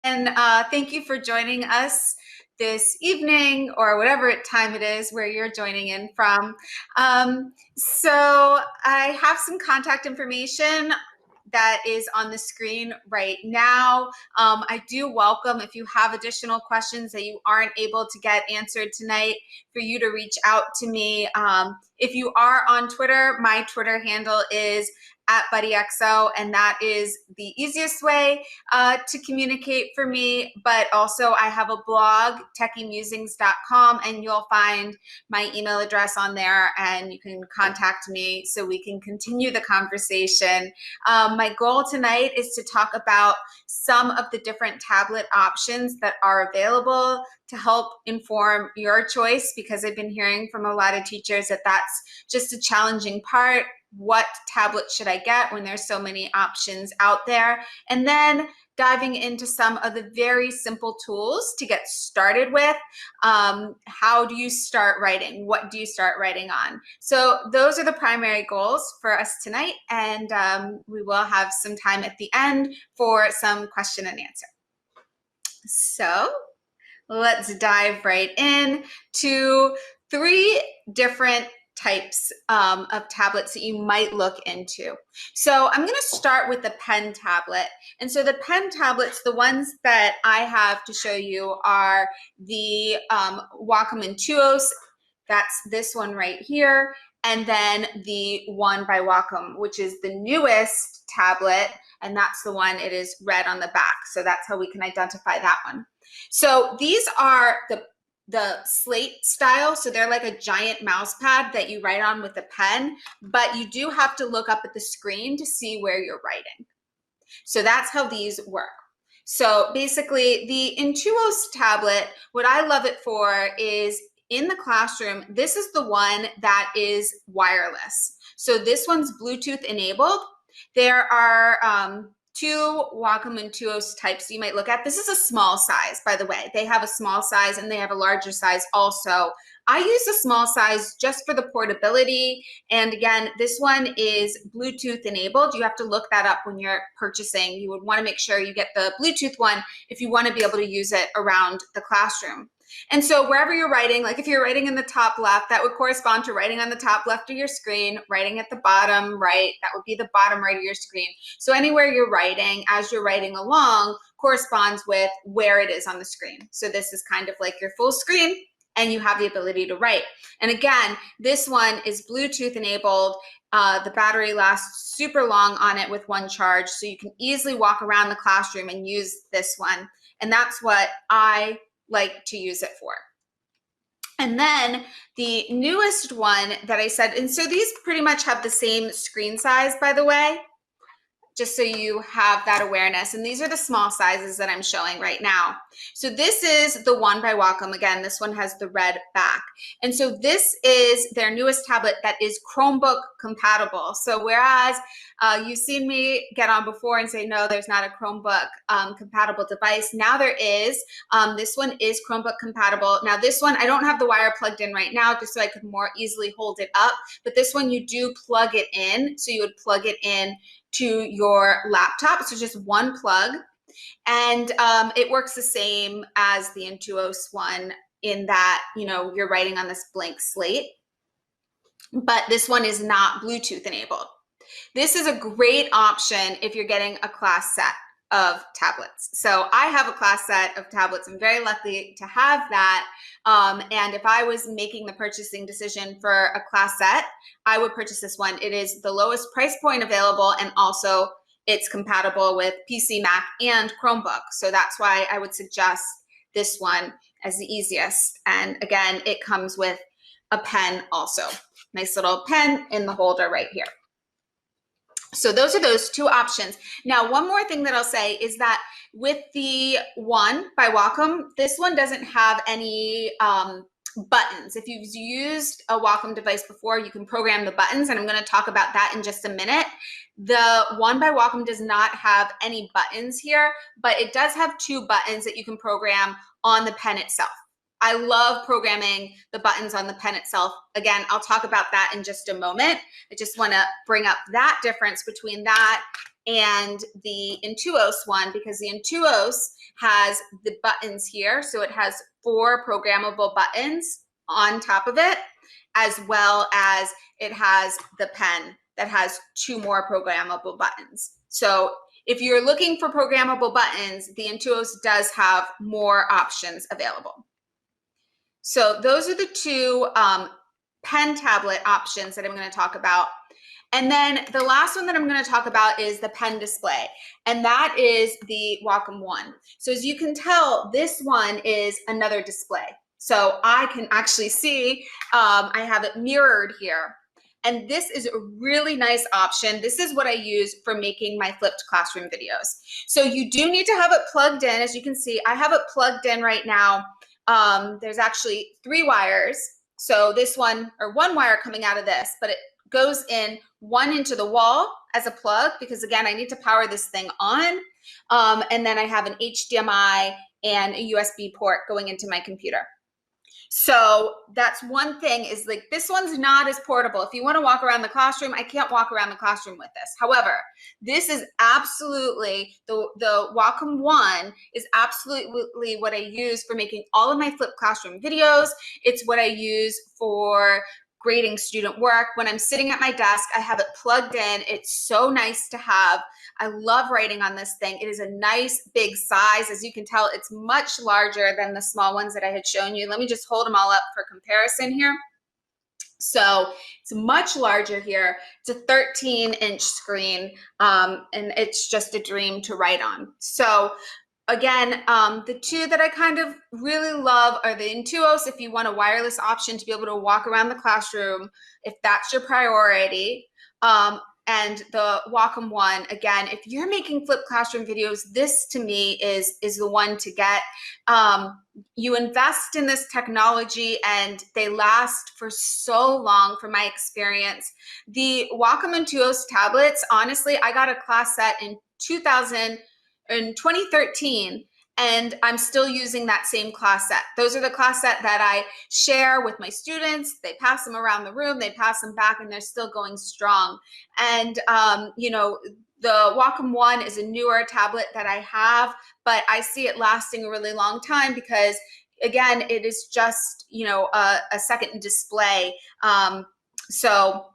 and thank you for joining us this evening or whatever time it is where you're joining in from. So I have some contact information that is on the screen right now. I do welcome, if you have additional questions that you aren't able to get answered tonight, for you to reach out to me. If you are on Twitter, my Twitter handle is @BuddyXO, and that is the easiest way to communicate for me. But also I have a blog, techiemusings.com, and you'll find my email address on there, and you can contact me so we can continue the conversation. My goal tonight is to talk about some of the different tablet options that are available to help inform your choice, because I've been hearing from a lot of teachers that that's just a challenging part. What tablet should I get when there's so many options out there? And then diving into some of the very simple tools to get started with. How do you start writing? What do you start writing on? So those are the primary goals for us tonight, and we will have some time at the end for some question and answer. So let's dive right in to 3 different types of tablets that you might look into. So I'm going to start with the pen tablet. And so the pen tablets, the ones that I have to show you are the Wacom Intuos. That's this one right here. And then the one by Wacom, which is the newest tablet. And that's the one, it is red on the back. So that's how we can identify that one. So these are the slate style, so they're like a giant mouse pad that you write on with a pen, but you do have to look up at the screen to see where you're writing. So that's how these work. So basically the Intuos tablet, what I love it for is in the classroom, this is the one that is wireless. So this one's Bluetooth enabled. There are 2 Wacom Intuos types you might look at. This is a small size, by the way. They have a small size and they have a larger size also. I use the small size just for the portability. And again, this one is Bluetooth enabled. You have to look that up when you're purchasing. You would want to make sure you get the Bluetooth one if you want to be able to use it around the classroom. And so wherever you're writing, like if you're writing in the top left, that would correspond to writing on the top left of your screen. Writing at the bottom right, that would be the bottom right of your screen. So anywhere you're writing, as you're writing along, corresponds with where it is on the screen. So this is kind of like your full screen, and you have the ability to write. And again, this one is Bluetooth enabled. The battery lasts super long on it with one charge, so you can easily walk around the classroom and use this one. And that's what I like to use it for. And then the newest one that I said, and so these pretty much have the same screen size, by the way, just so you have that awareness. And these are the small sizes that I'm showing right now. So this is the one by Wacom. Again, this one has the red back. And so this is their newest tablet that is Chromebook compatible. So whereas you've seen me get on before and say, no, there's not a Chromebook compatible device. Now there is. This one is Chromebook compatible. Now this one, I don't have the wire plugged in right now just so I could more easily hold it up. But this one, you do plug it in. So you would plug it in to your laptop. So just one plug. And it works the same as the Intuos one in that, you know, you're writing on this blank slate. But this one is not Bluetooth enabled. This is a great option if you're getting a class set of tablets. So I have a class set of tablets. I'm very lucky to have that. And if I was making the purchasing decision for a class set, I would purchase this one. It is the lowest price point available, and also it's compatible with PC, Mac, and Chromebook. So that's why I would suggest this one as the easiest. And again, it comes with a pen also. Nice little pen in the holder right here. So those are those 2 options. Now, one more thing that I'll say is that with the one by Wacom, this one doesn't have any buttons. If you've used a Wacom device before, you can program the buttons, and I'm going to talk about that in just a minute. The one by Wacom does not have any buttons here, but it does have 2 buttons that you can program on the pen itself. I love programming the buttons on the pen itself. Again, I'll talk about that in just a moment. I just want to bring up that difference between that and the Intuos one, because the Intuos has the buttons here. So it has 4 programmable buttons on top of it, as well as it has the pen that has 2 more programmable buttons. So if you're looking for programmable buttons, the Intuos does have more options available. So those are the 2 pen tablet options that I'm going to talk about. And then the last one that I'm going to talk about is the pen display, and that is the Wacom one. So as you can tell, this one is another display. So I can actually see, I have it mirrored here. And this is a really nice option. This is what I use for making my flipped classroom videos. So you do need to have it plugged in. As you can see, I have it plugged in right now. There's actually 3 wires. So this one, or 1 wire coming out of this, but it goes in, 1 into the wall as a plug, because again, I need to power this thing on. And then I have an HDMI and a USB port going into my computer. So that's one thing, is like, this one's not as portable. If you want to walk around the classroom, I can't walk around the classroom with this. However, this is absolutely, the Wacom one is absolutely what I use for making all of my flipped classroom videos. It's what I use for grading student work. When I'm sitting at my desk, I have it plugged in. It's so nice to have. I love writing on this thing. It is a nice big size. As you can tell, it's much larger than the small ones that I had shown you. Let me just hold them all up for comparison here. So it's much larger here. It's a 13-inch screen, and it's just a dream to write on. So again, the 2 that I kind of really love are the Intuos, if you want a wireless option to be able to walk around the classroom, if that's your priority. And the Wacom one, again, if you're making flipped classroom videos, this to me is the one to get. You invest in this technology and they last for so long, from my experience. The Wacom Intuos tablets, honestly, I got a class set in 2013, and I'm still using that same class set. Those are the class set that I share with my students. They pass them around the room, they pass them back, and they're still going strong. And you know, the Wacom one is a newer tablet that I have, but I see it lasting a really long time because, again, it is just, you know, a second display. So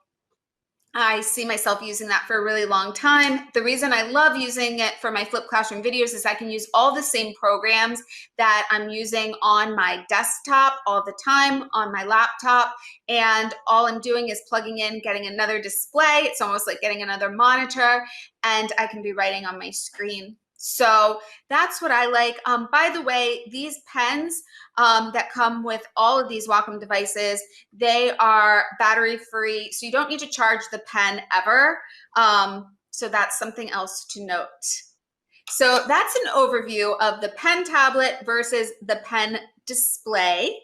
I see myself using that for a really long time. The reason I love using it for my flipped classroom videos is I can use all the same programs that I'm using on my desktop all the time, on my laptop, and all I'm doing is plugging in, getting another display. It's almost like getting another monitor, and I can be writing on my screen. So that's what I like. By the way, these pens that come with all of these Wacom devices, they are battery free, so you don't need to charge the pen ever. So that's something else to note. So that's an overview of the pen tablet versus the pen display.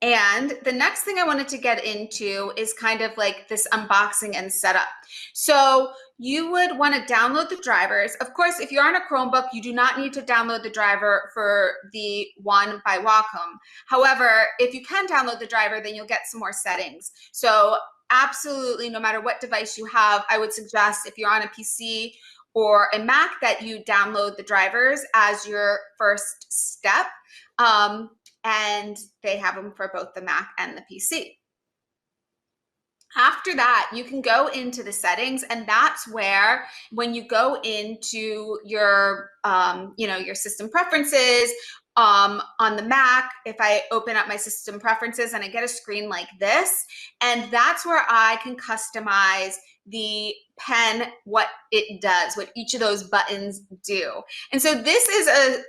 And the next thing I wanted to get into is kind of like this unboxing and setup. So you would want to download the drivers. Of course, if you're on a Chromebook, you do not need to download the driver for the one by Wacom. However, if you can download the driver, then you'll get some more settings. So absolutely, no matter what device you have, I would suggest, if you're on a PC or a Mac, that you download the drivers as your first step. And they have them for both the Mac and the PC. After that, you can go into the settings, and that's where, when you go into your, your system preferences, on the Mac, if I open up my system preferences and I get a screen like this, and that's where I can customize the pen, what it does, what each of those buttons do. And so this is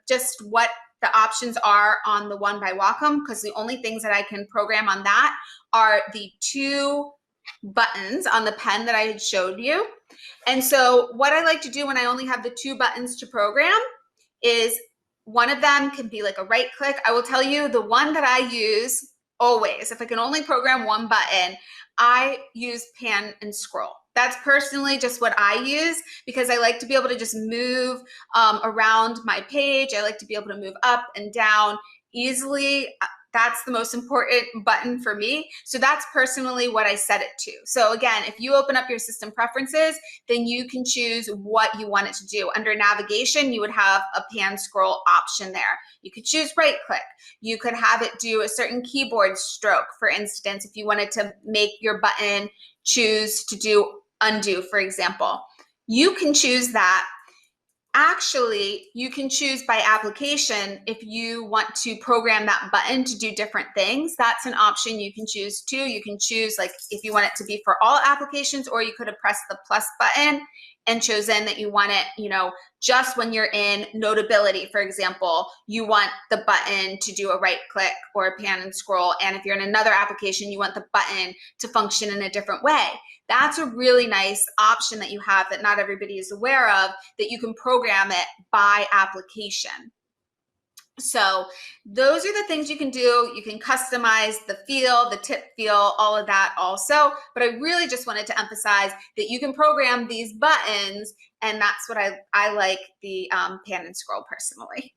just what the options are on the one by Wacom, because the only things that I can program on that are the 2 buttons on the pen that I had showed you. And so what I like to do when I only have the 2 buttons to program is, one of them can be like a right click. I will tell you, the one that I use always, if I can only program 1 button, I use pan and scroll. That's personally just what I use, because I like to be able to just move around my page. I like to be able to move up and down easily. That's the most important button for me. So that's personally what I set it to. So again, if you open up your system preferences, then you can choose what you want it to do. Under navigation, you would have a pan scroll option there. You could choose right click. You could have it do a certain keyboard stroke. For instance, if you wanted to make your button choose to do undo, for example, you can choose that. Actually, you can choose by application if you want to program that button to do different things. That's an option you can choose too. You can choose like if you want it to be for all applications, or you could have pressed the plus button and chosen that you want it, you know, just when you're in Notability, for example, you want the button to do a right click or a pan and scroll. And if you're in another application, you want the button to function in a different way. That's a really nice option that you have that not everybody is aware of, that you can program it by application. So those are the things you can do. You can customize the feel, the tip feel, all of that also. But I really just wanted to emphasize that you can program these buttons, and that's what I like the pan and scroll personally.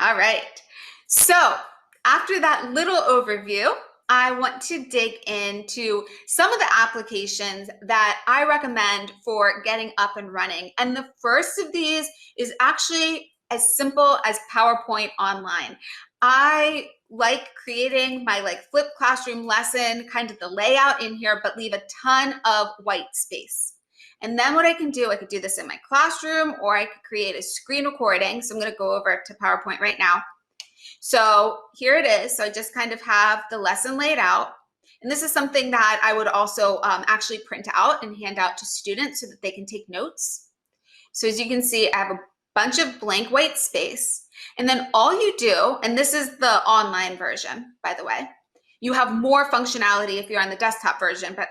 All right. So after that little overview, I want to dig into some of the applications that I recommend for getting up and running. And the first of these is actually as simple as PowerPoint Online. I like creating my flipped classroom lesson, kind of the layout in here, but leave a ton of white space. And then what I can do, I could do this in my classroom, or I could create a screen recording. So I'm going to go over to PowerPoint right now. So here it is. So I just kind of have the lesson laid out. And this is something that I would also actually print out and hand out to students so that they can take notes. So as you can see, I have a bunch of blank white space. And then all you do, and this is the online version, by the way, you have more functionality if you're on the desktop version, but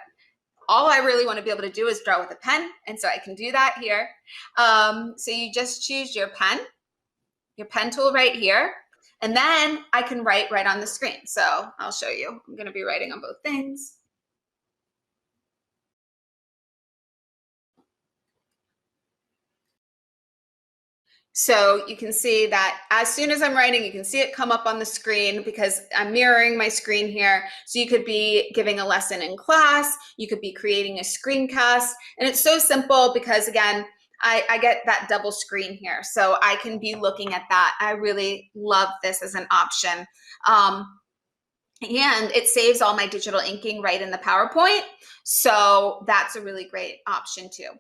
all I really want to be able to do is draw with a pen. And so I can do that here. So you just choose your pen tool right here. And then I can write right on the screen. So I'll show you. I'm going to be writing on both things. So you can see that as soon as I'm writing, you can see it come up on the screen because I'm mirroring my screen here. So you could be giving a lesson in class, you could be creating a screencast, and it's so simple because again, I get that double screen here. So I can be looking at that. I really love this as an option. And it saves all my digital inking right in the PowerPoint. So that's a really great option too.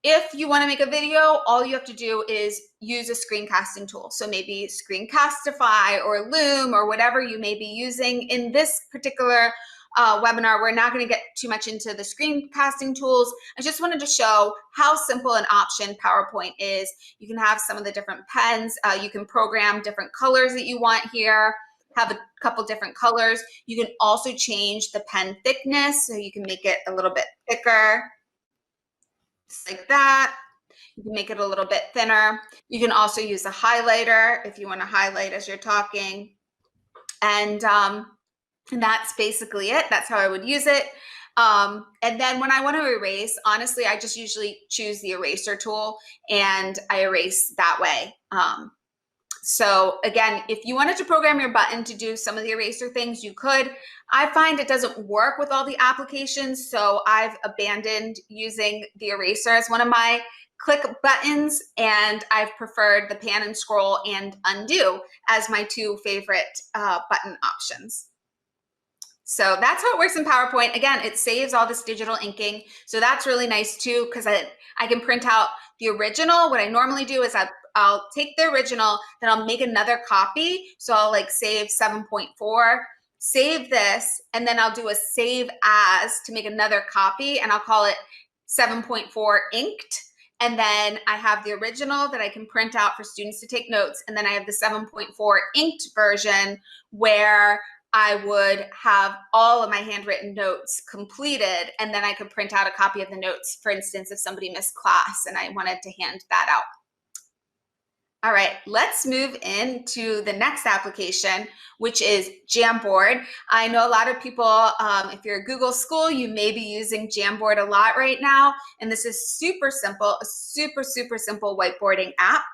If you want to make a video, all you have to do is use a screencasting tool. So maybe Screencastify or Loom or whatever you may be using. In this particular webinar, we're not going to get too much into the screencasting tools. I just wanted to show how simple an option PowerPoint is. You can have some of the different pens. You can program different colors that you want here. Have a couple different colors. You can also change the pen thickness, so you can make it a little bit thicker. Just like that. You can make it a little bit thinner. You can also use a highlighter if you want to highlight as you're talking. And that's basically it. That's how I would use it. And then when I want to erase, honestly, I just usually choose the eraser tool and I erase that way. So again, if you wanted to program your button to do some of the eraser things, you could. I find it doesn't work with all the applications, so I've abandoned using the eraser as one of my click buttons, and I've preferred the pan and scroll and undo as my two favorite button options. So that's how it works in PowerPoint. Again, it saves all this digital inking, so that's really nice too, because I can print out the original. What I normally do is I'll take the original, then I'll make another copy. So I'll save 7.4, save this, and then I'll do a save as to make another copy, and I'll call it 7.4 inked. And then I have the original that I can print out for students to take notes. And then I have the 7.4 inked version where I would have all of my handwritten notes completed, and then I could print out a copy of the notes, for instance, if somebody missed class and I wanted to hand that out. All right, let's move into the next application, which is Jamboard. I know a lot of people, if you're a Google school, you may be using Jamboard a lot right now. And this is super simple, a super simple whiteboarding app.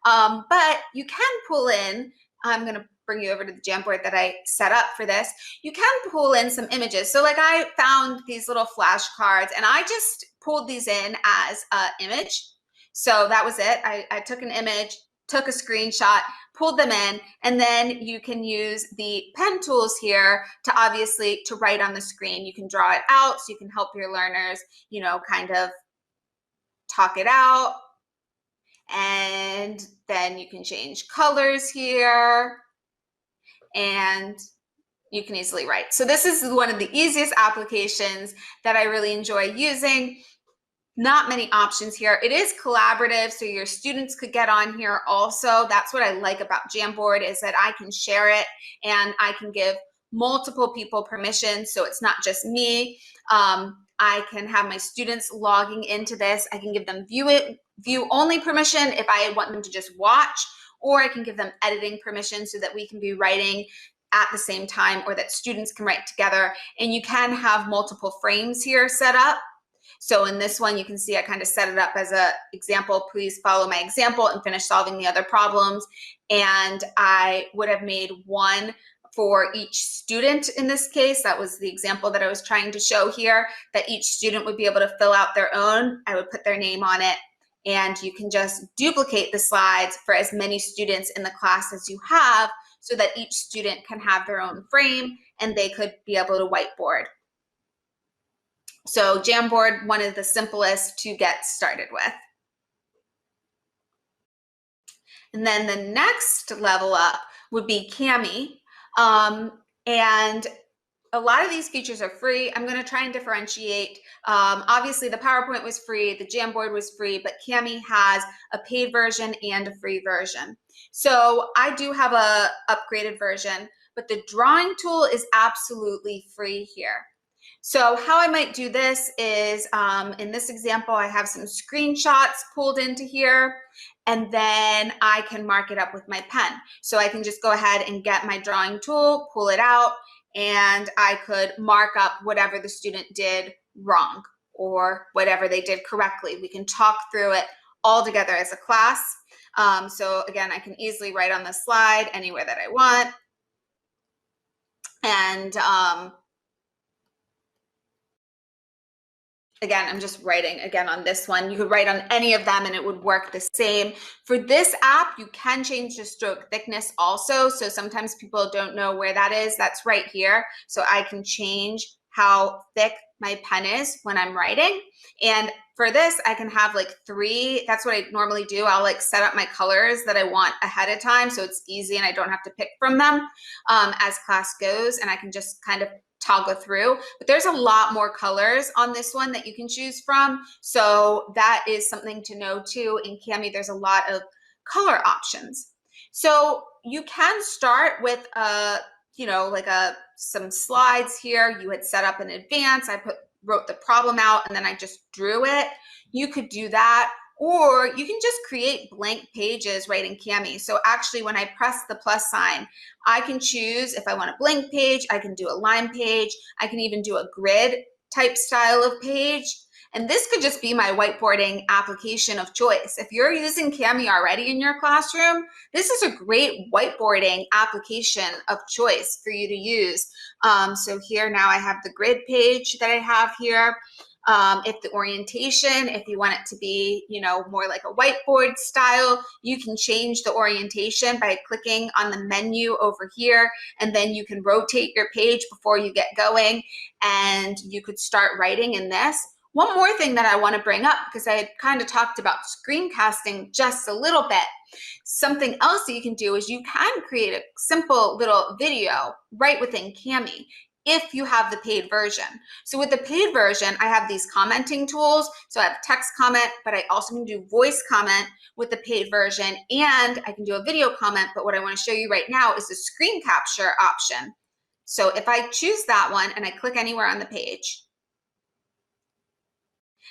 But you can pull in, I'm gonna bring you over to the Jamboard that I set up for this, you can pull in some images. So like I found these little flashcards and I just pulled these in as an image. So that was it. I took an image, took a screenshot, pulled them in, and then you can use the pen tools here to obviously to write on the screen. You can draw it out so you can help your learners, you know, kind of talk it out. And then you can change colors here and you can easily write. So this is one of the easiest applications that I really enjoy using. Not many options here. It is collaborative, so your students could get on here also. That's what I like about Jamboard, is that I can share it and I can give multiple people permission, so it's not just me. I can have my students logging into this. I can give them view only permission if I want them to just watch, or I can give them editing permission so that we can be writing at the same time, or that students can write together. And you can have multiple frames here set up. So in this one, you can see I kind of set it up as an example. Please follow my example and finish solving the other problems. And I would have made one for each student in this case. That was the example that I was trying to show here, that each student would be able to fill out their own. I would put their name on it, and you can just duplicate the slides for as many students in the class as you have, so that each student can have their own frame and they could be able to whiteboard. So Jamboard, one of the simplest to get started with. And then the next level up would be Cami. And a lot of these features are free. I'm going to try and differentiate. Obviously, the PowerPoint was free, the Jamboard was free, but Cami has a paid version and a free version. So I do have a upgraded version, but the drawing tool is absolutely free here. So how I might do this is, in this example, I have some screenshots pulled into here, and then I can mark it up with my pen. So I can just go ahead and get my drawing tool, pull it out, and I could mark up whatever the student did wrong or whatever they did correctly. We can talk through it all together as a class. So again, I can easily write on the slide anywhere that I want. And again, I'm just writing again on this one. You could write on any of them and it would work the same. For this app, you can change the stroke thickness also. So sometimes people don't know where that is. That's right here. So I can change how thick my pen is when I'm writing. And for this, I can have like 3. That's what I normally do. I'll like set up my colors that I want ahead of time, so it's easy and I don't have to pick from them as class goes. And I can just kind of toggle through, but there's a lot more colors on this one that you can choose from. So that is something to know too. In Cami, there's a lot of color options. So you can start with some slides here you had set up in advance. I wrote the problem out and then I just drew it. You could do that. Or you can just create blank pages right in Cami. So actually when I press the plus sign, I can choose if I want a blank page, I can do a line page, I can even do a grid type style of page. And this could just be my whiteboarding application of choice. If you're using Cami already in your classroom, this is a great whiteboarding application of choice for you to use. So here now I have the grid page that I have here. If the orientation, if you want it to be, more like a whiteboard style, you can change the orientation by clicking on the menu over here, and then you can rotate your page before you get going, and you could start writing in this. One more thing that I want to bring up, because I had kind of talked about screencasting just a little bit. Something else that you can do is you can create a simple little video right within Cami if you have the paid version. So with the paid version, I have these commenting tools. So I have text comment, but I also can do voice comment with the paid version, and I can do a video comment. But what I want to show you right now is the screen capture option. So if I choose that one and I click anywhere on the page,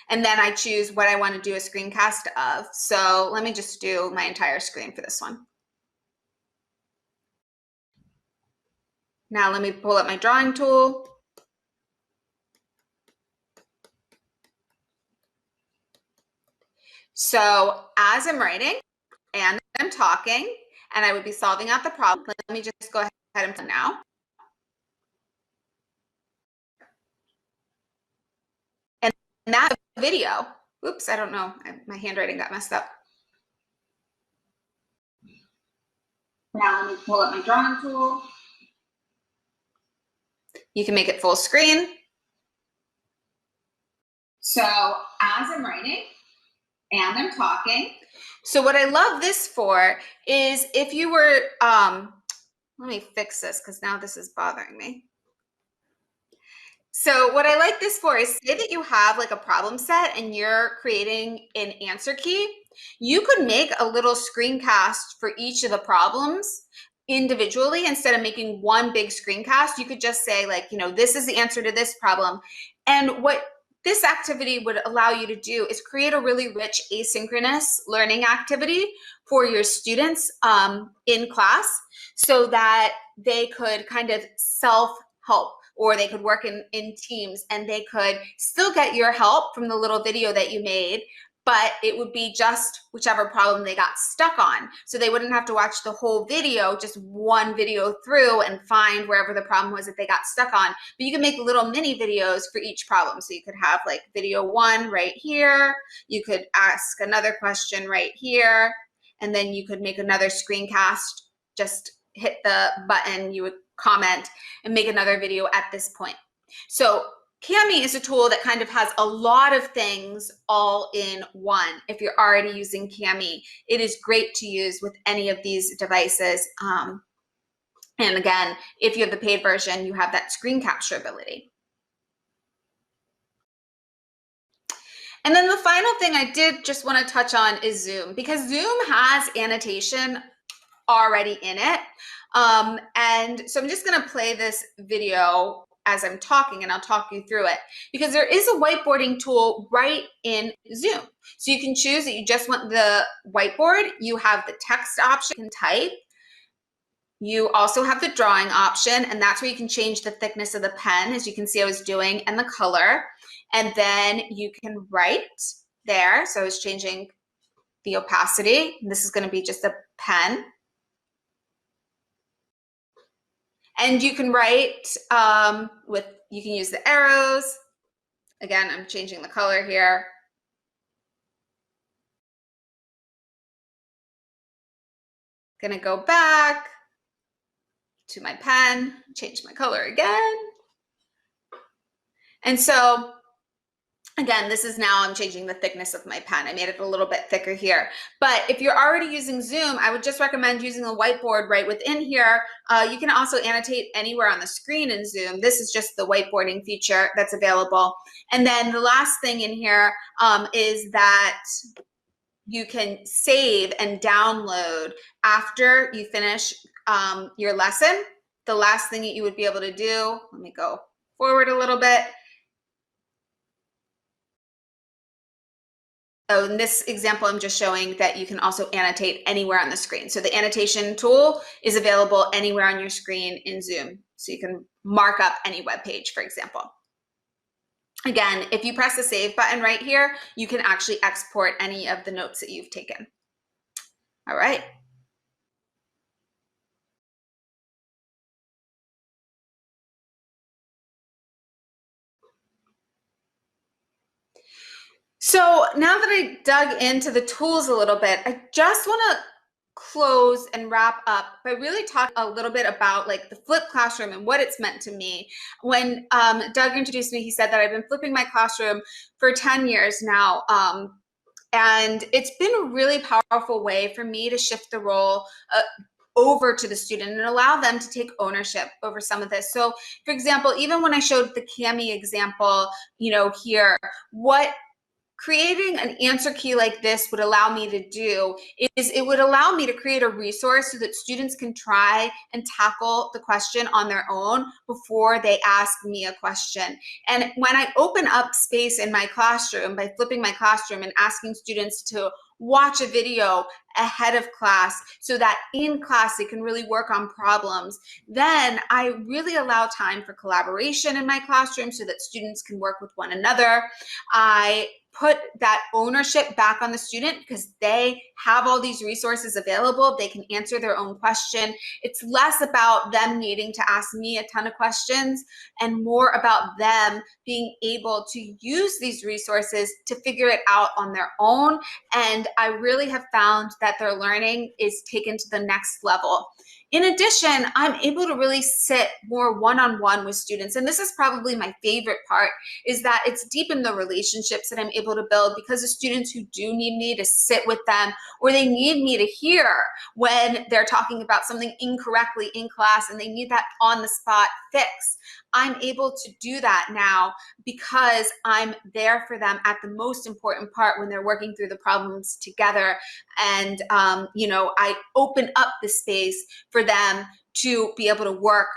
and then I choose what I want to do a screencast of. So let me just do my entire screen for this one. Now let me pull up my drawing tool. So as I'm writing and I'm talking and I would be solving out the problem. Let me just go ahead and put now. And that video, oops, I don't know, my handwriting got messed up. Now let me pull up my drawing tool. You can make it full screen. So as I'm writing and I'm talking, so what I love this for is if you were, let me fix this because now this is bothering me. So what I like this for is, say that you have like a problem set and you're creating an answer key, you could make a little screencast for each of the problems individually. Instead of making one big screencast, you could just say like, you know, this is the answer to this problem. And what this activity would allow you to do is create a really rich asynchronous learning activity for your students in class, so that they could kind of self-help, or they could work in teams, and they could still get your help from the little video that you made, but it would be just whichever problem they got stuck on. So they wouldn't have to watch the whole video, just one video through and find wherever the problem was that they got stuck on. But you can make little mini videos for each problem. So you could have like video 1 right here. You could ask another question right here. And then you could make another screencast, just hit the button, you would comment and make another video at this point. So Cami is a tool that kind of has a lot of things all in one. If you're already using Cami, it is great to use with any of these devices. And again, if you have the paid version, you have that screen capture ability. And then the final thing I did just want to touch on is Zoom, because Zoom has annotation already in it. And so I'm just going to play this video as I'm talking, and I'll talk you through it, because there is a whiteboarding tool right in Zoom. So you can choose that you just want the whiteboard. You have the text option, you can type. You also have the drawing option, and that's where you can change the thickness of the pen, as you can see I was doing, and the color. And then you can write there. So I was changing the opacity. This is going to be just a pen. And you can write you can use the arrows. Again, I'm changing the color here. Gonna go back to my pen, change my color again. And so again, this is now I'm changing the thickness of my pen. I made it a little bit thicker here. But if you're already using Zoom, I would just recommend using the whiteboard right within here. You can also annotate anywhere on the screen in Zoom. This is just the whiteboarding feature that's available. And then the last thing in here is that you can save and download after you finish your lesson. The last thing that you would be able to do, let me go forward a little bit. So in this example, I'm just showing that you can also annotate anywhere on the screen. So the annotation tool is available anywhere on your screen in Zoom. So you can mark up any web page, for example. Again, if you press the save button right here, you can actually export any of the notes that you've taken. All right. So now that I dug into the tools a little bit, I just want to close and wrap up by really talking a little bit about like the flipped classroom and what it's meant to me. When Doug introduced me, he said that I've been flipping my classroom for 10 years now. And it's been a really powerful way for me to shift the role over to the student and allow them to take ownership over some of this. So for example, even when I showed the Cami example, you know, here, what creating an answer key like this would allow me to do is it would allow me to create a resource so that students can try and tackle the question on their own before they ask me a question. And when I open up space in my classroom by flipping my classroom and asking students to watch a video ahead of class so that in class they can really work on problems. Then I really allow time for collaboration in my classroom so that students can work with one another. I put that ownership back on the student because they have all these resources available. They can answer their own question. It's less about them needing to ask me a ton of questions and more about them being able to use these resources to figure it out on their own. And I really have found that their learning is taken to the next level. In addition, I'm able to really sit more one-on-one with students. And this is probably my favorite part, is that it's deepened the relationships that I'm able to build because the students who do need me to sit with them, or they need me to hear when they're talking about something incorrectly in class and they need that on-the-spot fix, I'm able to do that now because I'm there for them at the most important part when they're working through the problems together. And, I open up the space for them to be able to work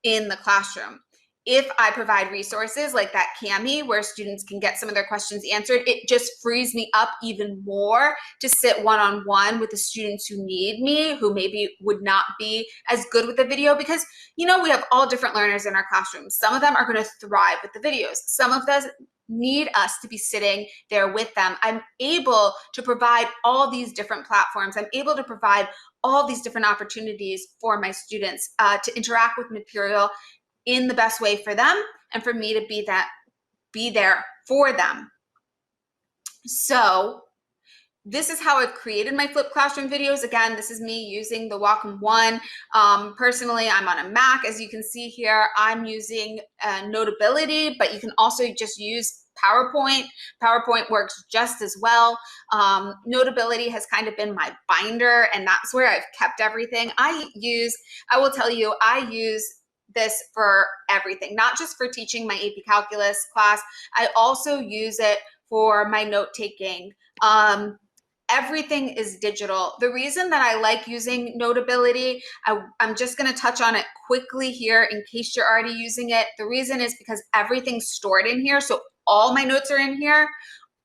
in the classroom. If I provide resources like that Cami, where students can get some of their questions answered, it just frees me up even more to sit one-on-one with the students who need me, who maybe would not be as good with the video, because, we have all different learners in our classrooms. Some of them are going to thrive with the videos. Some of them need us to be sitting there with them. I'm able to provide all these different platforms. I'm able to provide all these different opportunities for my students to interact with material in the best way for them, and for me to be there for them. So this is how I've created my flipped classroom videos. Again, this is me using the Wacom One. Personally, I'm on a Mac. As you can see here, I'm using Notability, but you can also just use PowerPoint. PowerPoint works just as well. Notability has kind of been my binder, and that's where I've kept everything. I will tell you, I use this for everything, not just for teaching my AP Calculus class. I also use it for my note-taking. Everything is digital. The reason that I like using Notability, I'm just going to touch on it quickly here in case you're already using it. The reason is because everything's stored in here. So all my notes are in here,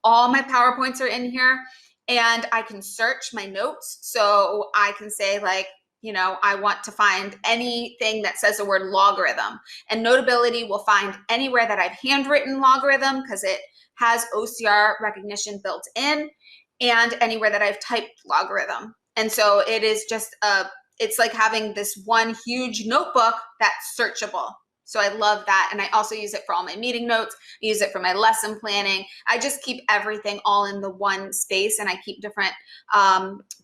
all my PowerPoints are in here, and I can search my notes. So I can say, like, I want to find anything that says the word logarithm, and Notability will find anywhere that I've handwritten logarithm because it has OCR recognition built in, and anywhere that I've typed logarithm. And so it is just it's like having this one huge notebook that's searchable. So I love that. And I also use it for all my meeting notes. I use it for my lesson planning. I just keep everything all in the one space, and I keep different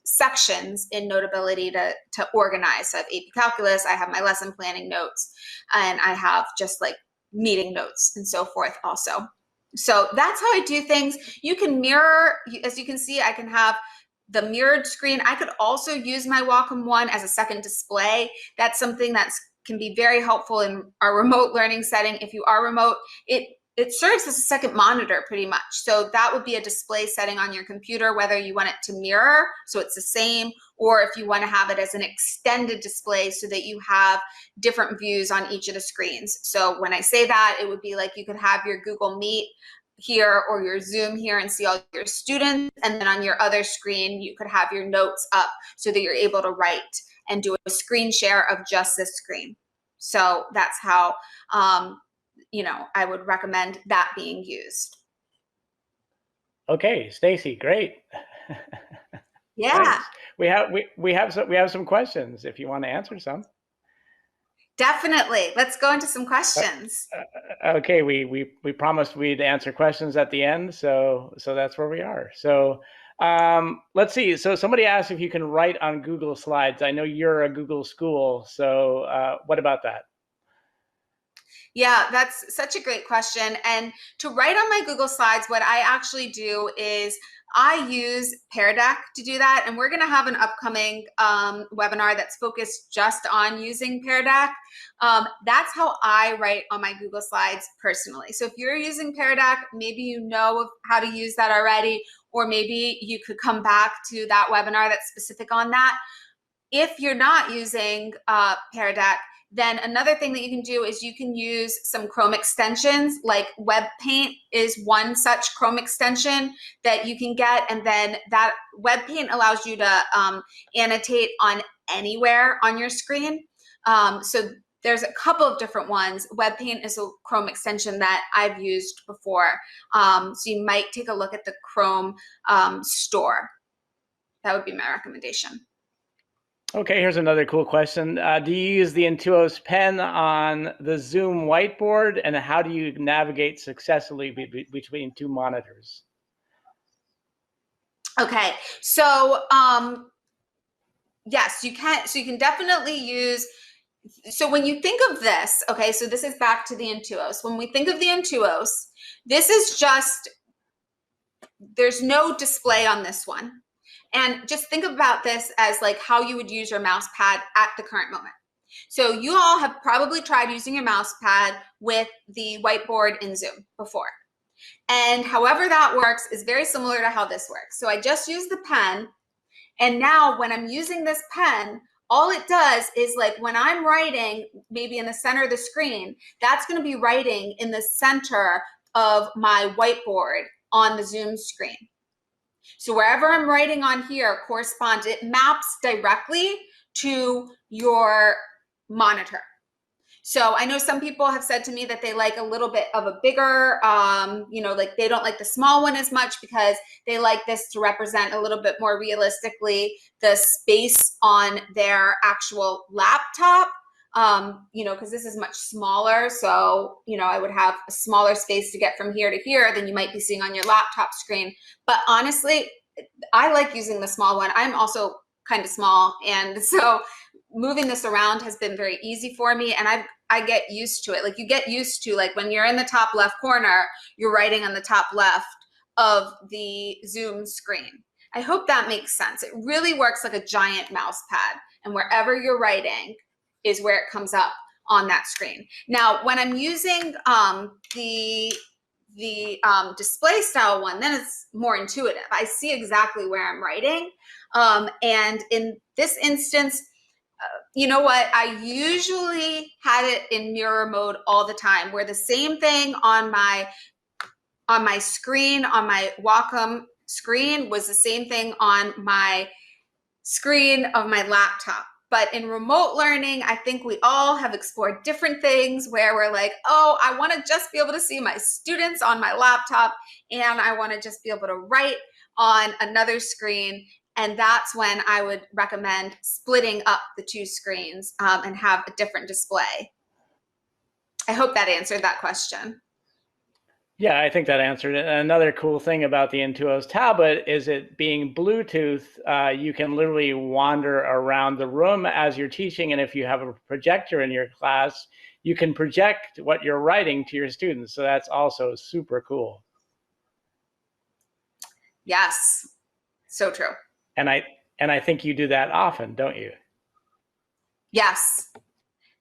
sections in Notability to organize. So I have AP Calculus, I have my lesson planning notes, and I have just like meeting notes and so forth also. So that's how I do things. You can mirror, as you can see, I can have the mirrored screen. I could also use my Wacom One as a second display. That's something that can be very helpful in our remote learning setting. If you are remote, it serves as a second monitor pretty much. So that would be a display setting on your computer, whether you want it to mirror, so it's the same, or if you want to have it as an extended display so that you have different views on each of the screens. So when I say that, it would be like you could have your Google Meet here or your Zoom here and see all your students, and then on your other screen, you could have your notes up so that you're able to write and do a screen share of just this screen. So that's how, I would recommend that being used. Okay, Stacy, great. Yeah. Thanks. We have some questions if you want to answer some. Definitely. Let's go into some questions. Okay, we promised we'd answer questions at the end, so that's where we are. So let's see. So somebody asked if you can write on Google Slides. I know you're a Google school, so what about that? Yeah, that's such a great question. And to write on my Google Slides, what I actually do is I use Pear Deck to do that. And we're going to have an upcoming webinar that's focused just on using Pear Deck. That's how I write on my Google Slides personally. So if you're using Pear Deck, maybe you know how to use that already, or maybe you could come back to that webinar that's specific on that. If you're not using Pear Deck, Then another thing that you can do is you can use some Chrome extensions, like Web Paint is one such Chrome extension that you can get. And then that Web Paint allows you to annotate on anywhere on your screen. So there's a couple of different ones. Web Paint is a Chrome extension that I've used before. So you might take a look at the Chrome store. That would be my recommendation. Okay, here's another cool question. Do you use the Intuos Pen on the Zoom whiteboard, and how do you navigate successfully between two monitors? Okay, so yes, you can. So you can definitely use. So when you think of this, okay, so this is back to the Intuos. When we think of the Intuos, this is just, there's no display on this one. And just think about this as like how you would use your mouse pad at the current moment. So you all have probably tried using your mouse pad with the whiteboard in Zoom before. And however that works is very similar to how this works. So I just use the pen. And now when I'm using this pen, all it does is, like, when I'm writing maybe in the center of the screen, that's going to be writing in the center of my whiteboard on the Zoom screen. So wherever I'm writing on here corresponds, it maps directly to your monitor. So I know some people have said to me that they like a little bit of a bigger, you know, like they don't like the small one as much because they like this to represent a little bit more realistically the space on their actual laptop, you know, because this is much smaller. So, you know, I would have a smaller space to get from here to here than you might be seeing on your laptop screen. But honestly, I like using the small one. I'm also kind of small. And so moving this around has been very easy for me. And I get used to it. Like, you get used to, like, when you're in the top left corner, you're writing on the top left of the Zoom screen. I hope that makes sense. It really works like a giant mouse pad, and wherever you're writing is where it comes up on that screen. Now, when I'm using the display style one, then it's more intuitive. I see exactly where I'm writing. And in this instance, you know what? I usually had it in mirror mode all the time, where the same thing on my screen, on my Wacom screen, was the same thing on my screen of my laptop. But in remote learning, I think we all have explored different things where we're like, oh, I want to just be able to see my students on my laptop, and I want to just be able to write on another screen. And that's when I would recommend splitting up the two screens and have a different display. I hope that answered that question. Yeah, I think that answered it. Another cool thing about the Intuos tablet is it being Bluetooth. You can literally wander around the room as you're teaching. And if you have a projector in your class, you can project what you're writing to your students. So that's also super cool. Yes, so true. And I think you do that often, don't you? Yes,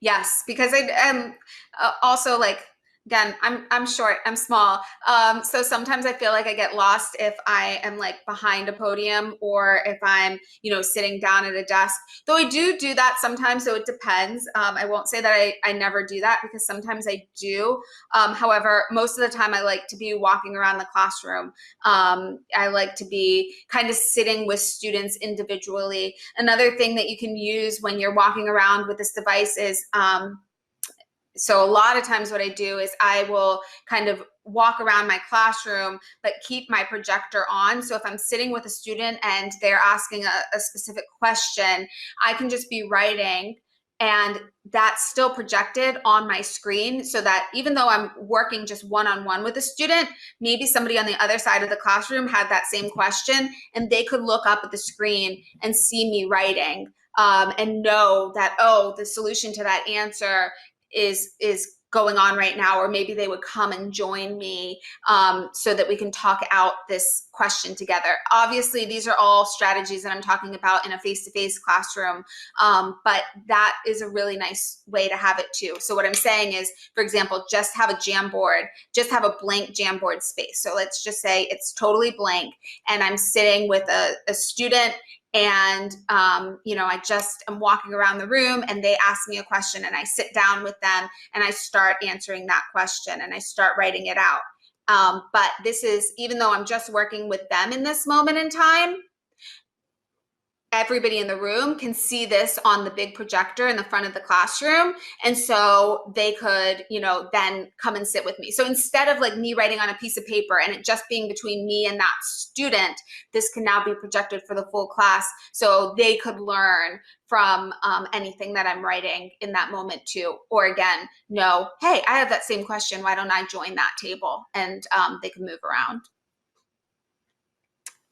yes, because I am also, like, again, I'm short, I'm small. So sometimes I feel like I get lost if I am, like, behind a podium, or if I'm, you know, sitting down at a desk. Though I do that sometimes, so it depends. I won't say that I never do that, because sometimes I do. However, most of the time I like to be walking around the classroom. I like to be kind of sitting with students individually. Another thing that you can use when you're walking around with this device is, so a lot of times what I do is I will kind of walk around my classroom, but keep my projector on. So if I'm sitting with a student and they're asking a specific question, I can just be writing, and that's still projected on my screen, so that even though I'm working just one-on-one with a student, maybe somebody on the other side of the classroom had that same question, and they could look up at the screen and see me writing, and know that, oh, the solution to that answer is going on right now, or maybe they would come and join me so that we can talk out this question together. Obviously, these are all strategies that I'm talking about in a face-to-face classroom, but that is a really nice way to have it too. So what I'm saying is, for example, just have a Jamboard, just have a blank Jamboard space. So let's just say it's totally blank, and I'm sitting with a student, and I just am walking around the room and they ask me a question and I sit down with them and I start answering that question and I start writing it out. But this is, even though I'm just working with them in this moment in time, everybody in the room can see this on the big projector in the front of the classroom. And so they could, then come and sit with me. So instead of like me writing on a piece of paper and it just being between me and that student, this can now be projected for the full class. So they could learn from anything that I'm writing in that moment too. Or again, no, hey, I have that same question. Why don't I join that table? And they can move around.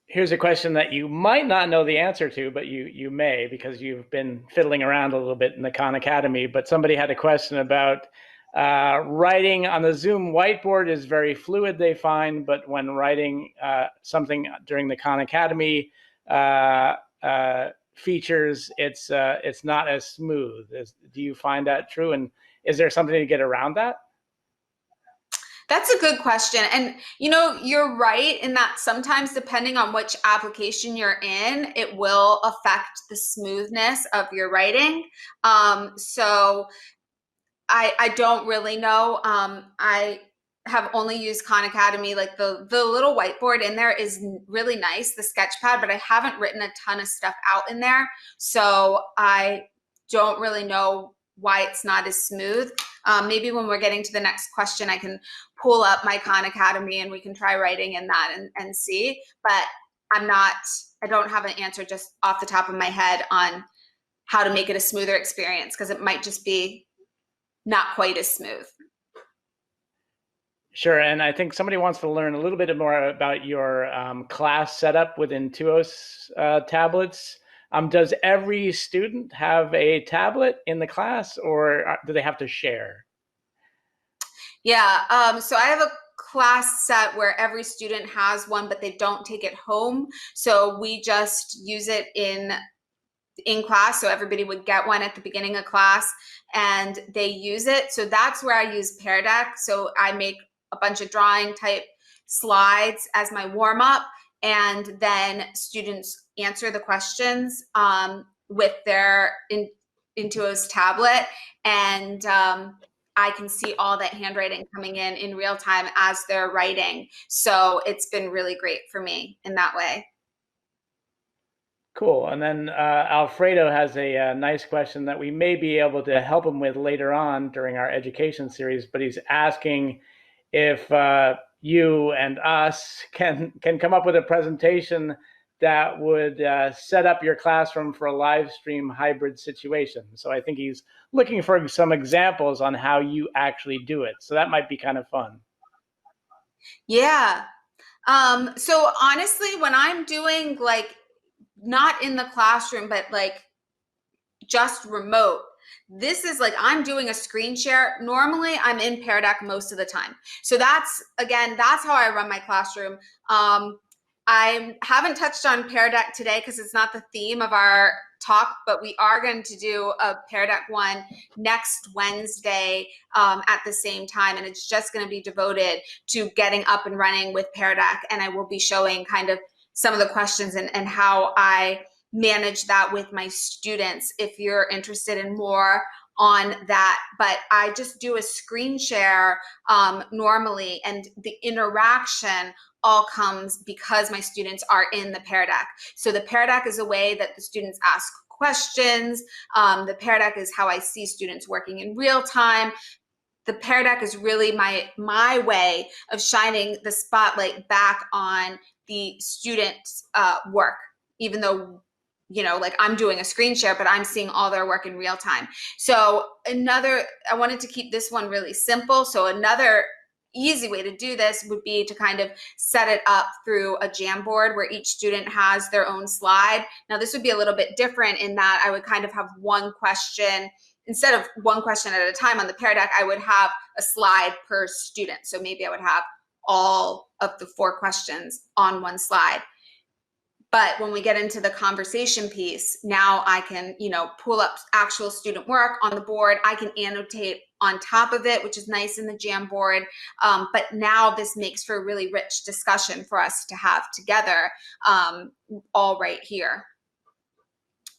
Here's a question that you might not know the answer to, but you may, because you've been fiddling around a little bit in the Khan Academy. But somebody had a question about writing on the Zoom whiteboard is very fluid, they find, but when writing something during the Khan Academy features, it's not as smooth. Do you find that true? And is there something to get around that? That's a good question. And you're right in that sometimes depending on which application you're in, it will affect the smoothness of your writing. So I don't really know. I have only used Khan Academy. Like the little whiteboard in there is really nice, the sketch pad, but I haven't written a ton of stuff out in there. So I don't really know why it's not as smooth. Maybe when we're getting to the next question, I can pull up my Khan Academy and we can try writing in that and see. But I don't have an answer just off the top of my head on how to make it a smoother experience, because it might just be not quite as smooth. Sure, and I think somebody wants to learn a little bit more about your class setup with Intuos tablets. Does every student have a tablet in the class, or do they have to share? Yeah, so I have a class set where every student has one, but they don't take it home. So we just use it in class. So everybody would get one at the beginning of class and they use it. So that's where I use Pear Deck. So I make a bunch of drawing type slides as my warm up, and then students answer the questions with their Intuos tablet, and I can see all that handwriting coming in real time as they're writing. So it's been really great for me in that way. Cool. And then Alfredo has a nice question that we may be able to help him with later on during our education series, but he's asking if you and us can come up with a presentation that would set up your classroom for a live stream hybrid situation. So I think he's looking for some examples on how you actually do it. So that might be kind of fun. Yeah. So honestly, when I'm doing like, not in the classroom, but like just remote, this is like I'm doing a screen share. Normally I'm in Pear Deck most of the time. So that's how I run my classroom. I haven't touched on Pear Deck today because it's not the theme of our talk, but we are going to do a Pear Deck one next Wednesday at the same time. And it's just going to be devoted to getting up and running with Pear Deck. And I will be showing kind of some of the questions and how I manage that with my students if you're interested in more on that. But I just do a screen share normally, and the interaction all comes because my students are in the Pear Deck. So the Pear Deck is a way that the students ask questions. The Pear Deck is how I see students working in real time. The Pear Deck is really my way of shining the spotlight back on the students' work, even though, like I'm doing a screen share, but I'm seeing all their work in real time. So I wanted to keep this one really simple. So another easy way to do this would be to kind of set it up through a Jamboard where each student has their own slide. Now this would be a little bit different in that I would kind of have one question. Instead of one question at a time on the Pear Deck, I would have a slide per student. So maybe I would have all of the 4 questions on one slide. But when we get into the conversation piece, now I can, pull up actual student work on the board. I can annotate on top of it, which is nice in the Jamboard. But now this makes for a really rich discussion for us to have together, all right here.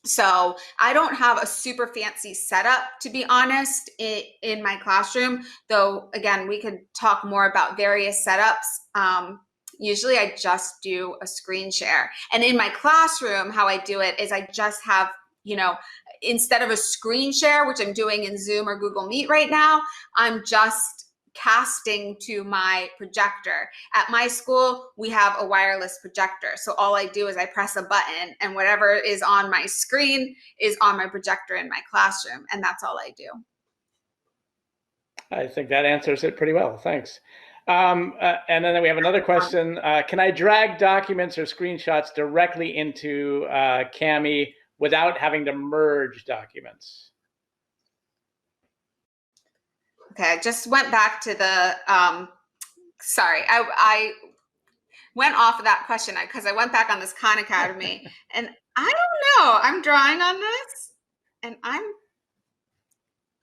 So I don't have a super fancy setup, to be honest, in my classroom, though, again, we could talk more about various setups. Usually I just do a screen share. And in my classroom, how I do it is I just have, you know, instead of a screen share, which I'm doing in Zoom or Google Meet right now, I'm just casting to my projector. At my school, we have a wireless projector. So all I do is I press a button and whatever is on my screen is on my projector in my classroom. And that's all I do. I think that answers it pretty well. Thanks. And then we have another question. Can I drag documents or screenshots directly into Cami without having to merge documents? Okay, I just went back to the, sorry, I went off of that question because I went back on this Khan Academy and I don't know, I'm drawing on this and I'm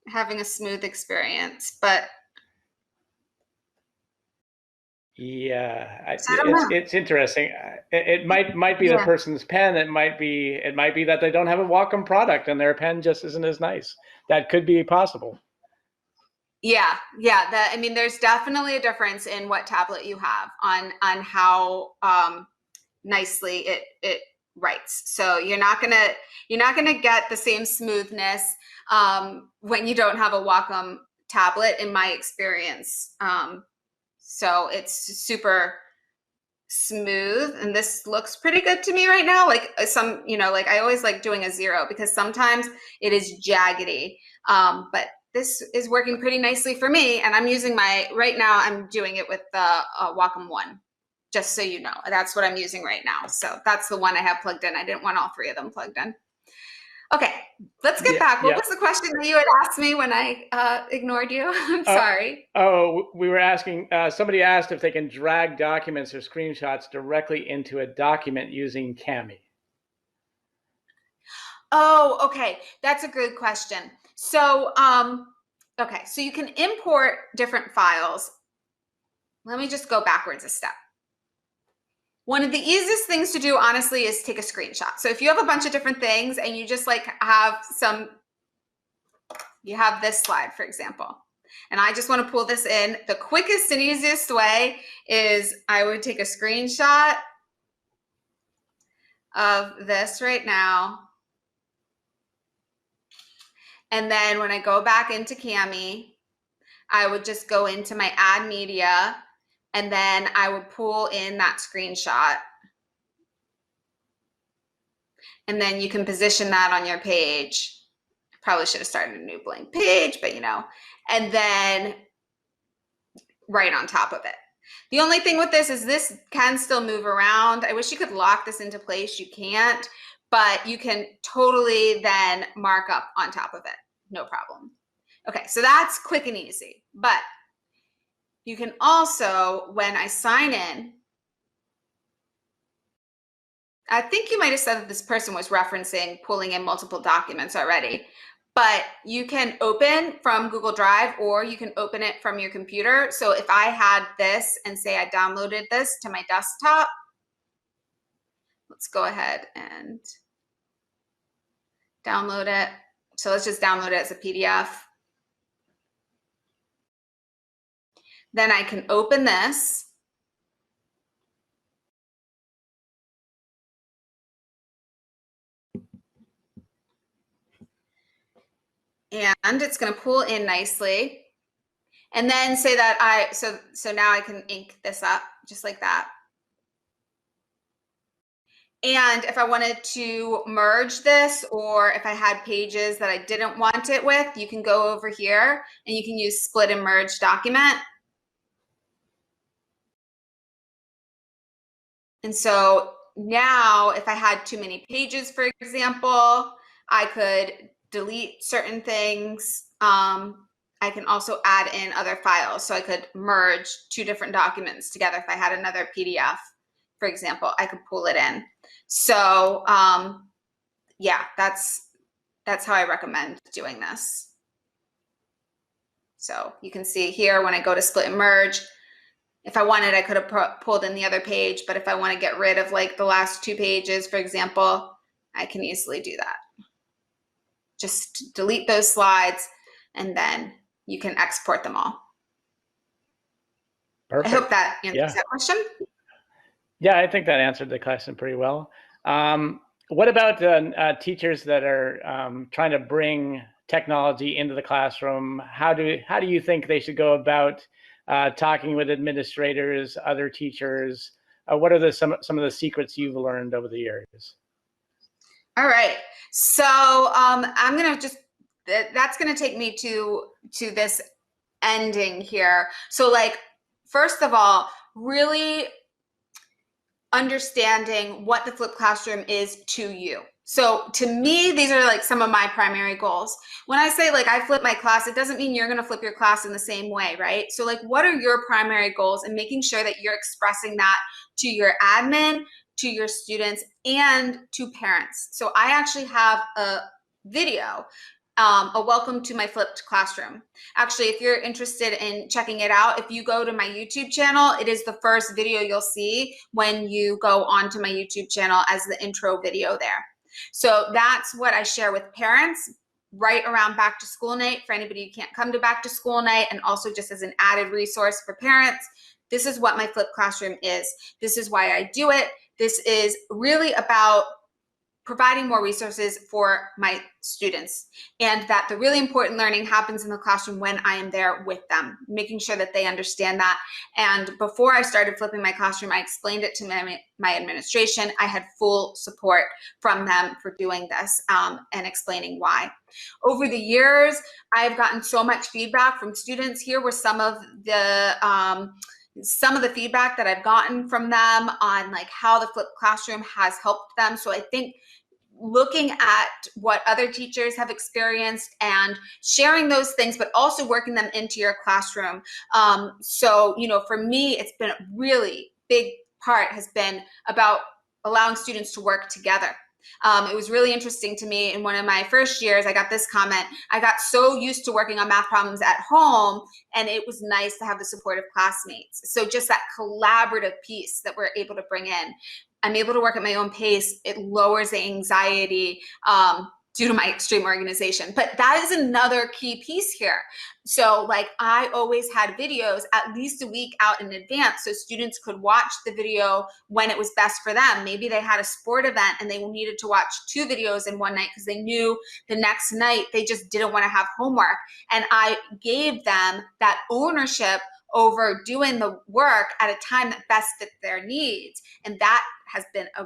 having a smooth experience, but. Yeah, it's interesting. It might be the person's pen. It might be that they don't have a Wacom product and their pen just isn't as nice. That could be possible. Yeah. I mean, there's definitely a difference in what tablet you have on how nicely it writes. So you're not gonna get the same smoothness when you don't have a Wacom tablet, in my experience. So it's super smooth, and this looks pretty good to me right now. Like some, like I always like doing a 0 because sometimes it is jaggedy, but this is working pretty nicely for me. And I'm using right now I'm doing it with the Wacom1, just so you know. That's what I'm using right now. So that's the one I have plugged in. I didn't want all 3 of them plugged in. Okay, let's get back. What was the question that you had asked me when I ignored you? I'm sorry. Oh, we were asking, somebody asked if they can drag documents or screenshots directly into a document using Cami. Oh, okay. That's a good question. So, okay, so you can import different files. Let me just go backwards a step. One of the easiest things to do, honestly, is take a screenshot. So if you have a bunch of different things and you just like you have this slide, for example, and I just want to pull this in, the quickest and easiest way is I would take a screenshot of this right now. And then when I go back into Cami, I would just go into my add media, and then I would pull in that screenshot. And then you can position that on your page. Probably should have started a new blank page, but and then right on top of it. The only thing with this is this can still move around. I wish you could lock this into place. You can't, but you can totally then mark up on top of it. No problem. Okay, so that's quick and easy. But you can also, when I sign in, I think you might have said that this person was referencing pulling in multiple documents already, but you can open from Google Drive or you can open it from your computer. So if I had this and say I downloaded this to my desktop, let's go ahead and download it. So let's just download it as a PDF. Then I can open this. And it's going to pull in nicely. And then say that so now I can ink this up just like that. And if I wanted to merge this, or if I had pages that I didn't want it with, you can go over here and you can use split and merge document. And so now if I had too many pages, for example, I could delete certain things. I can also add in other files. So I could merge 2 different documents together. If I had another PDF, for example, I could pull it in. So yeah, that's how I recommend doing this. So you can see here when I go to split and merge, if I wanted, I could have pulled in the other page, but if I want to get rid of like the last 2 pages, for example, I can easily do that. Just delete those slides and then you can export them all. Perfect. I hope that answers that question. Yeah, I think that answered the question pretty well. What about teachers that are trying to bring technology into the classroom? How do you think they should go about talking with administrators, other teachers? What are some of the secrets you've learned over the years? All right, so I'm gonna just, that's gonna take me to this ending here. So like, first of all, really understanding what the flipped classroom is to you. So to me, these are like some of my primary goals. When I say like I flip my class, it doesn't mean you're gonna flip your class in the same way, right? So like, what are your primary goals, and making sure that you're expressing that to your admin, to your students, and to parents. So I actually have a video, a welcome to my flipped classroom. Actually, if you're interested in checking it out, if you go to my YouTube channel, it is the first video you'll see when you go onto my YouTube channel as the intro video there. So that's what I share with parents right around back to school night, for anybody who can't come to back to school night, and also just as an added resource for parents. This is what my flipped classroom is. This is why I do it. This is really about providing more resources for my students, and that the really important learning happens in the classroom when I am there with them, making sure that they understand that. And before I started flipping my classroom, I explained it to my administration. I had full support from them for doing this, and explaining why. Over the years, I've gotten so much feedback from students. Here were some of the feedback that I've gotten from them on like how the flipped classroom has helped them. So I think looking at what other teachers have experienced and sharing those things, but also working them into your classroom. So, you know, for me, it's been a really big part has been about allowing students to work together. It was really interesting to me in one of my first years, I got this comment. I got so used to working on math problems at home, and it was nice to have the support of classmates. So just that collaborative piece that we're able to bring in. I'm able to work at my own pace. It lowers the anxiety due to my extreme organization. But that is another key piece here. So like I always had videos at least a week out in advance so students could watch the video when it was best for them. Maybe they had a sport event and they needed to watch 2 videos in one night because they knew the next night they just didn't want to have homework. And I gave them that ownership over doing the work at a time that best fit their needs. And that has been a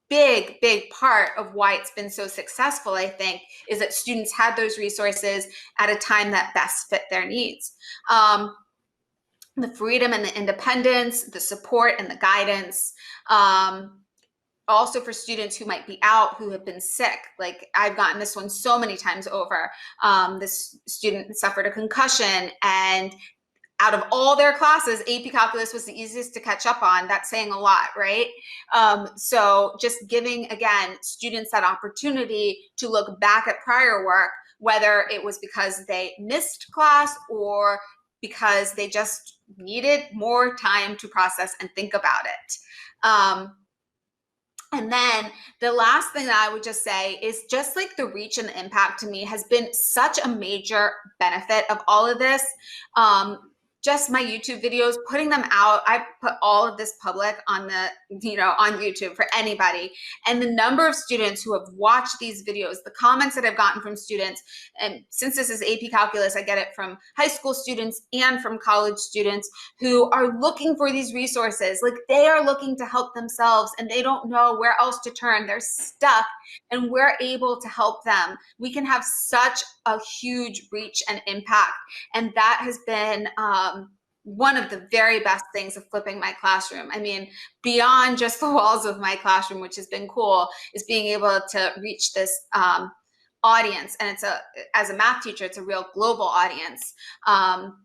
big, big part of why it's been so successful, I think, is that students had those resources at a time that best fit their needs. The freedom and the independence, the support and the guidance. Also for students who might be out, who have been sick. Like I've gotten this one so many times over. This student suffered a concussion, and out of all their classes, AP Calculus was the easiest to catch up on. That's saying a lot, right? So just giving, again, students that opportunity to look back at prior work, whether it was because they missed class or because they just needed more time to process and think about it. And then the last thing that I would just say is just like the reach and the impact to me has been such a major benefit of all of this. Just my YouTube videos, putting them out. I put all of this public on the, on YouTube for anybody. And the number of students who have watched these videos, the comments that I've gotten from students, and since this is AP Calculus, I get it from high school students and from college students who are looking for these resources. Like they are looking to help themselves and they don't know where else to turn. They're stuck and we're able to help them. We can have such a huge reach and impact. And that has been one of the very best things of flipping my classroom. I mean, beyond just the walls of my classroom, which has been cool, is being able to reach this audience. And as a math teacher, it's a real global audience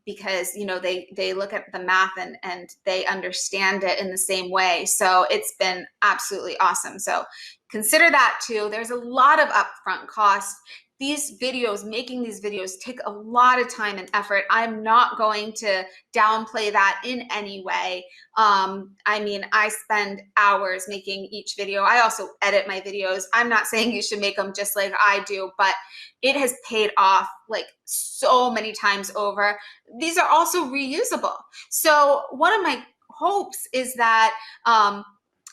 because, they look at the math and they understand it in the same way. So it's been absolutely awesome. So consider that too. There's a lot of upfront costs. these videos, making these videos take a lot of time and effort. I'm not going to downplay that in any way. I mean, I spend hours making each video. I also edit my videos. I'm not saying you should make them just like I do, but it has paid off like so many times over. These are also reusable. So one of my hopes is that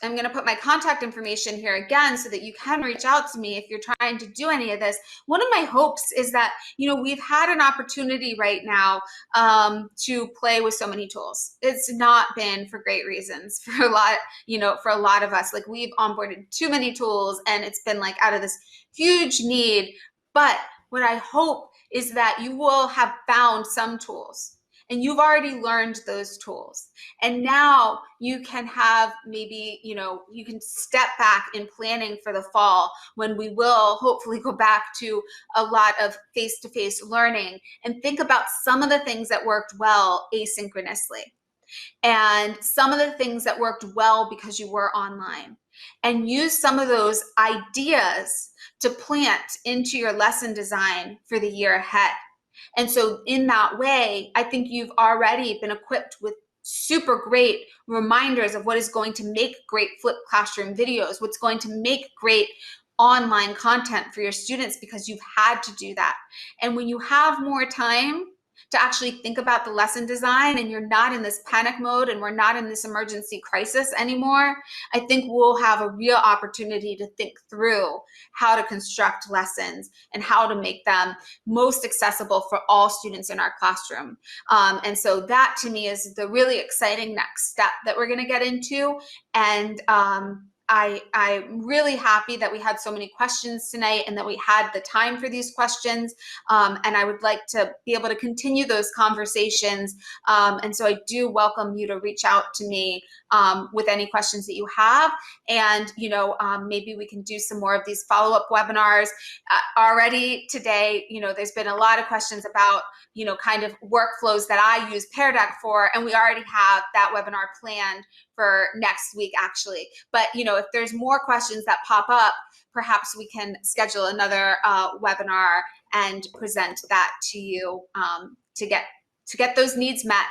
I'm going to put my contact information here again so that you can reach out to me if you're trying to do any of this. One of my hopes is that, you know, we've had an opportunity right now to play with so many tools. It's not been for great reasons for a lot, you know, for a lot of us. Like, we've onboarded too many tools and it's been like out of this huge need. But what I hope is that you will have found some tools and you've already learned those tools. And now you can have maybe, you know, you can step back in planning for the fall when we will hopefully go back to a lot of face-to-face learning and think about some of the things that worked well asynchronously and some of the things that worked well because you were online, and use some of those ideas to plant into your lesson design for the year ahead. And so in that way, I think you've already been equipped with super great reminders of what is going to make great flipped classroom videos, what's going to make great online content for your students, because you've had to do that. And when you have more time to actually think about the lesson design and you're not in this panic mode and we're not in this emergency crisis anymore, I think we'll have a real opportunity to think through how to construct lessons and how to make them most accessible for all students in our classroom. And so that to me is the really exciting next step that we're going to get into. And I'm really happy that we had so many questions tonight and that we had the time for these questions. And I would like to be able to continue those conversations. And so I do welcome you to reach out to me with any questions that you have. And, you know, maybe we can do some more of these follow-up webinars. Already today, you know, there's been a lot of questions about, you know, kind of workflows that I use Pear Deck for, and we already have that webinar planned for next week, actually. But, you know, if there's more questions that pop up, perhaps we can schedule another webinar and present that to you to get those needs met.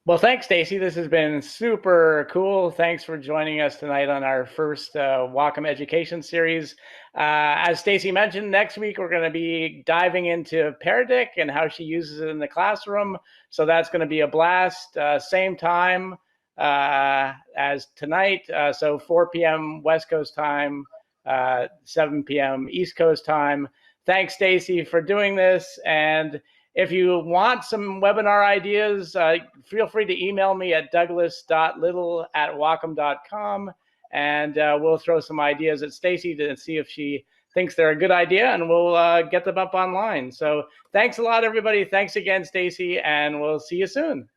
Well, thanks, Stacey. This has been super cool. Thanks for joining us tonight on our first Wacom Education Series. As Stacey mentioned, next week we're going to be diving into Pear Deck and how she uses it in the classroom. So that's going to be a blast. Same time as tonight, so 4 p.m. West Coast time, 7 p.m. East Coast time. Thanks, Stacey, for doing this. And if you want some webinar ideas, feel free to email me at douglas.little@wacom.com, and we'll throw some ideas at Stacey to see if she thinks they're a good idea, and we'll get them up online. So thanks a lot, everybody. Thanks again, Stacey, and we'll see you soon.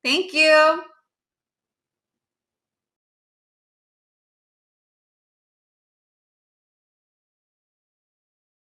Thank you.